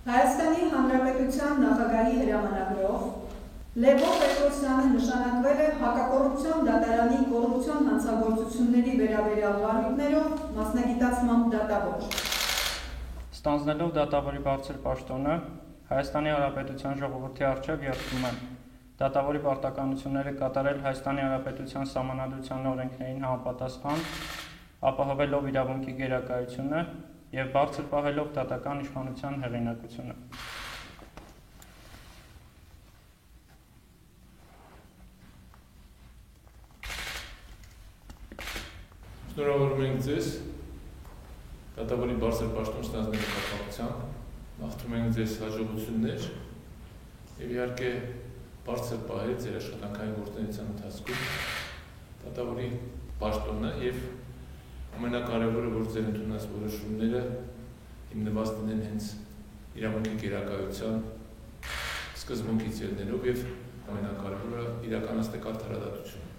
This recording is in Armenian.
Հայաստանի Հանրապետության նախագահի հրամանագրով Լևոն Պետրոսյանը նշանակվել է հակակոռուպցիոն դատարանի կոռուպցիոն հանցագործությունների վերաբերյալ վարույթներով մասնագիտացման դատավոր։ Ստանձնելով դատավորի բարձր պաշտոնը, Հայաստանի Հանրապետության ժողովրդի առջև երդվում եմ դատավորի պարտականությունները կատարել Հայաստանի Հանրապետության Սահմանադրության օրենքներին համապատասխան, ապահովելով իրավունքի գերակայությունը և բարձր պահելով դատական իշխանության հեղինակությունը։ Շնորհավորում ենք ձեզ դատավորի բարձր պաշտոն ստանձնելու կապակցությամբ, մաղթում ենք ձեզ հաջողություններ և իհարկե բարձր պահել ձեր աշխատանքային գործունեության ընթացքում դատավորի պաշտոնը և ամենակարևորը, որ ձեր ընդունած որոշումները հիմնված լինեն հենց իրավունքի գերակայության սկզբունքից ելնելով և ամենակարևորը իրականացնել արդարադատություն։